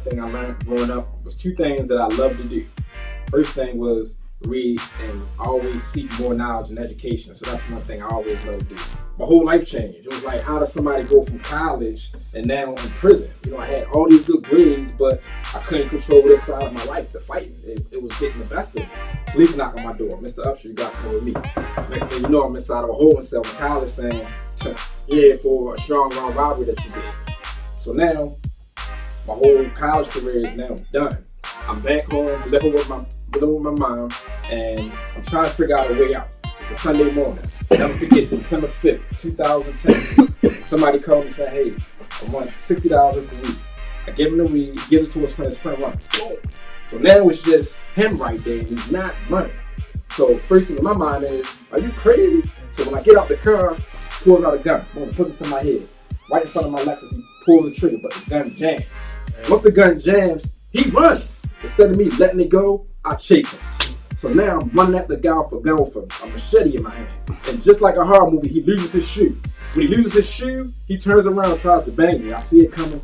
thing I learned growing up was two things that I love to do. First thing was read and always seek more knowledge and education. So that's one thing I always love to do. My whole life changed. It was like, how does somebody go from college and now in prison? I had all these good grades, but I couldn't control this side of my life, the fighting. It was getting the best of me. Police knock on my door. Mr. Upshur, you got to come with me. Next thing you know, I'm inside of a holding cell in college saying, yeah, for a strong arm robbery that you did. So now, my whole college career is now done. I'm back home, living with my mom, and I'm trying to figure out a way out. It's a Sunday morning. Never forget, December 5th, 2010. Somebody called me and said, hey, I want $60 for weed. I give him the weed, he gives it to his friend runs. So now it's just him right there, and he's not running. So first thing in my mind is, are you crazy? So when I get out the car, he pulls out a gun, puts it to my head. Right in front of my Lexus, he pulls the trigger, but the gun jams. Once the gun jams, he runs. Instead of me letting it go, I chase him. So now I'm running at the guy with a machete in my hand. And just like a horror movie, he loses his shoe. When he loses his shoe, he turns around and tries to bang me. I see it coming.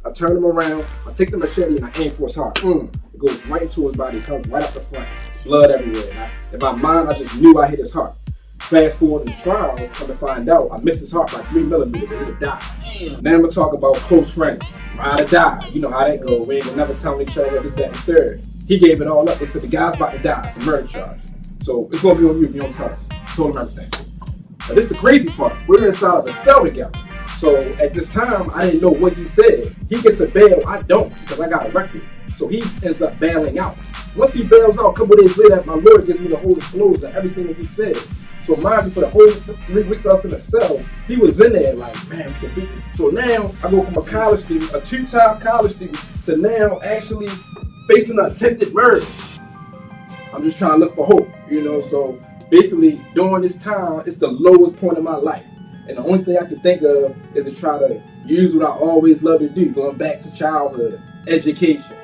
I turn him around. I take the machete and I aim for his heart. It goes right into his body. It comes right up the front. Blood everywhere. In my mind, I just knew I hit his heart. Fast forward in the trial, come to find out, I missed his heart by 3 millimeters and he would die. Now I'm going to talk about close friends. Ride or die. You know how that goes. We ain't gonna never tell each other this, that, and third. He gave it all up. They said the guy's about to die. It's a murder charge. So it's gonna be on you if you don't tell us. Told him everything. But this is the crazy part. We're inside of a cell together. So at this time, I didn't know what he said. He gets a bail. I don't because I got a record. So he ends up bailing out. Once he bails out, a couple days later, my lawyer gives me the whole disclosure of everything that he said. So mind you, for the whole 3 weeks I was in the cell, he was in there like, man, we can beat this. So now I go from a college student, a 2-time college student, to now actually facing an attempted murder. I'm just trying to look for hope, So basically, during this time, it's the lowest point of my life. And the only thing I can think of is to try to use what I always loved to do, going back to childhood, education.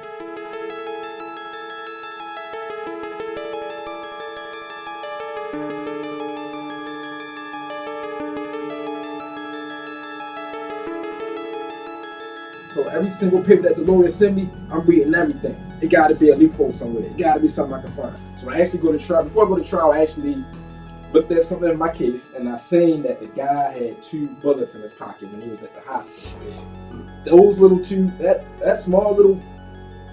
So every single paper that the lawyer sent me, I'm reading everything. It got to be a loophole somewhere. It got to be something I can find. So when I actually go to trial, before I go to trial, I actually looked at something in my case, and I seen that the guy had 2 bullets in his pocket when he was at the hospital. Those little that small little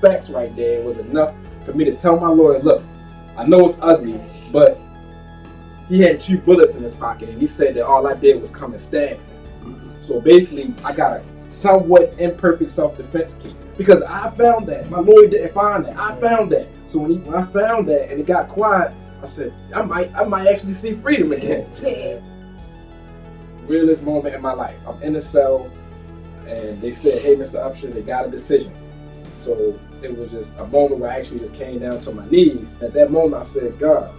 facts right there was enough for me to tell my lawyer, look, I know it's ugly, but he had 2 bullets in his pocket, and he said that all I did was come and stab him. So basically, I got a somewhat imperfect self-defense case because I found that. My lawyer didn't find that. I found that. So when I found that and it got quiet, I said, I might actually see freedom again. Realest moment in my life. I'm in the cell and they said, hey, Mr. Upshur, they got a decision. So it was just a moment where I actually just came down to my knees. At that moment, I said, God,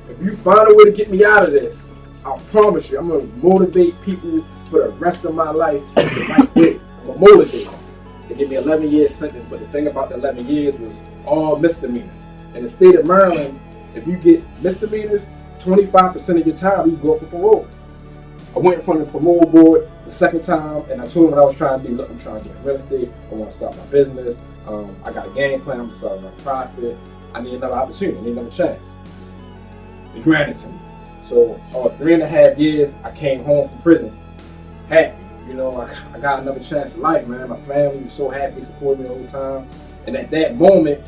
if you find a way to get me out of this, I promise you, I'm going to motivate people for the rest of my life the right way. I'm going to motivate them. They gave me an 11-year sentence, but the thing about the 11 years was all misdemeanors. In the state of Maryland, if you get misdemeanors, 25% of your time you go for parole. I went in front of the parole board the second time, and I told them what I was trying to do. Look, I'm trying to get in real estate. I want to start my business. I got a game plan. I'm starting my profit. I need another opportunity. I need another chance. They granted to me. So, 3.5 years, I came home from prison happy. I got another chance at life, man. My family was so happy, supported me the whole time. And at that moment,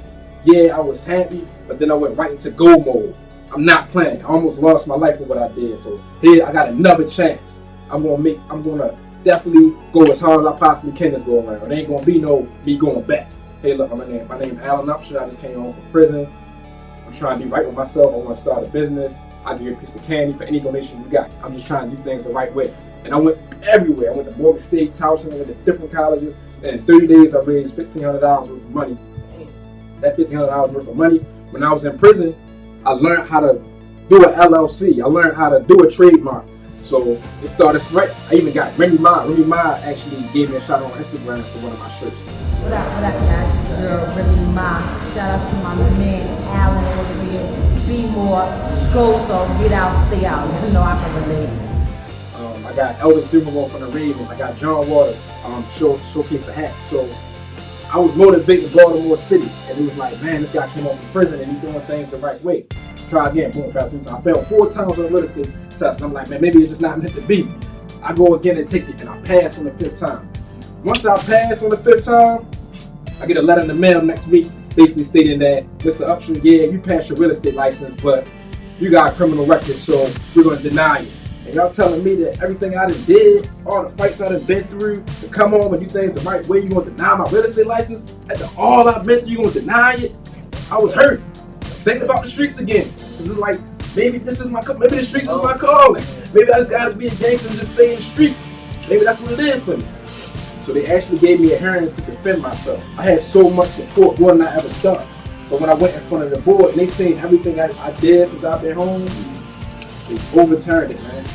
yeah, I was happy, but then I went right into go mode. I'm not playing. I almost lost my life with what I did. So here, I got another chance. I'm gonna definitely go as hard as I possibly can this go around. It ain't gonna be no me going back. Hey, look, my name is Alan Upshur. I just came home from prison. I'm trying to be right with myself. I want to start a business. I'll give you a piece of candy for any donation you got. I'm just trying to do things the right way. And I went everywhere. I went to Morgan State, Towson, I went to different colleges. And in 30 days, I raised $1,500 worth of money. That $1,500 worth of money, when I was in prison, I learned how to do an LLC. I learned how to do a trademark. So it started right. I even got Remy Ma. Remy Ma actually gave me a shout out on Instagram for one of my shirts. What up, guys? Your girl, Remy Ma. Shout out to my man, Alan over here. Be more, go so, get out, stay out. I can relate. I got Elvis Duval from the Ravens. I got John Waters, showcase a hat. So I was motivating Baltimore City, and it was like, man, this guy came out from prison and he's doing things the right way. Try again, boom, failed 3 times. I failed 4 times on the real estate test, and I'm like, man, maybe it's just not meant to be. I go again and take it, and I pass on the 5th time. Once I pass on the 5th time, I get a letter in the mail next week, basically stating that, Mr. Upshur, yeah, you passed your real estate license, but you got a criminal record, so we're going to deny you. And y'all telling me that everything I done did, all the fights I done been through, to come home and do things the right way, you going to deny my real estate license? After all I've been through, you going to deny it? I was hurt. Thinking about the streets again. This is like, maybe the streets is my calling. Maybe I just got to be a gangster and just stay in the streets. Maybe that's what it is for me. So they actually gave me a hearing to defend myself. I had so much support more than I ever done. So when I went in front of the board and they seen everything I did since I've been home, they overturned it, man.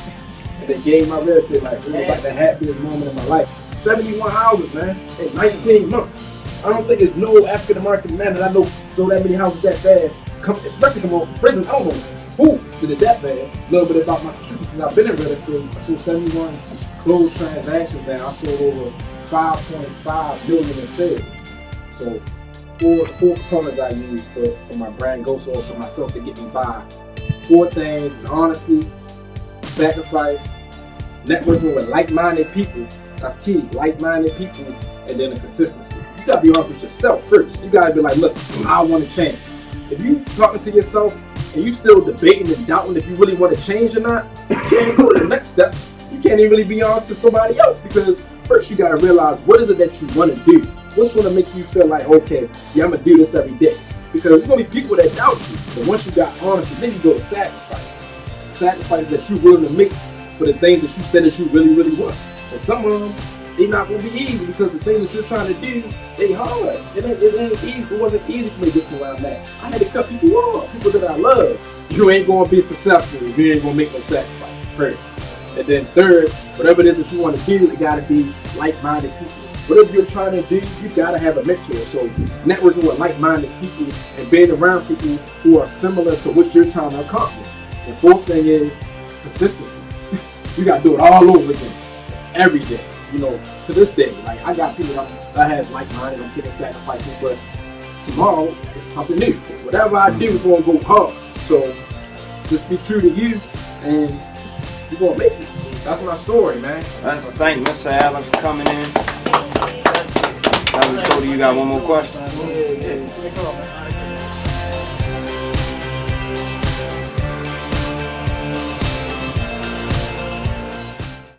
And they gave my real estate license. It was like the happiest moment of my life. 71 houses, man, in 19 months. I don't think there's no African American man that I know sold that many houses that fast, especially come home from prison. I don't know who did it that fast. A little bit about my statistics since I've been in real estate. I sold 71 closed transactions now. I sold over 5.5 million in sales. So four components I use for my brand go so for myself to get me by. 4 things is honesty, sacrifice, networking with like-minded people. That's key. Like-minded people, and then the consistency. You gotta be honest with yourself first. You gotta be like, look, I want to change. If you talking to yourself and you still debating and doubting if you really want to change or not, you can't go to the next steps. You can't even really be honest to somebody else, because first you gotta realize what is it that you want to do. What's gonna make you feel like, okay, yeah, I'm gonna do this every day. Because there's gonna be people that doubt you. But once you got honesty, then you go to sacrifice. Sacrifice that you're willing to make for the things that you said that you really, really want. And some of them, they're not gonna be easy, because the things that you're trying to do, they hard. It ain't easy. It wasn't easy for me to get to where I'm at. I had to cut people off, people that I love. You ain't gonna be successful if you ain't gonna make no sacrifice. First. And then third, whatever it is that you want to do, it gotta be like-minded people. Whatever you're trying to do, you gotta have a mentor. So networking with like-minded people and being around people who are similar to what you're trying to accomplish. The 4th thing is consistency. You gotta do it all over again, every day. You know, to this day, like I got people that have like-minded, I'm taking sacrifices, but tomorrow it's something new. Whatever I do is gonna go hard. So just be true to you, and you're gonna make it. That's my story, man. Let's thank Mr. Allen for coming in. Cody, you got one more question? Yeah.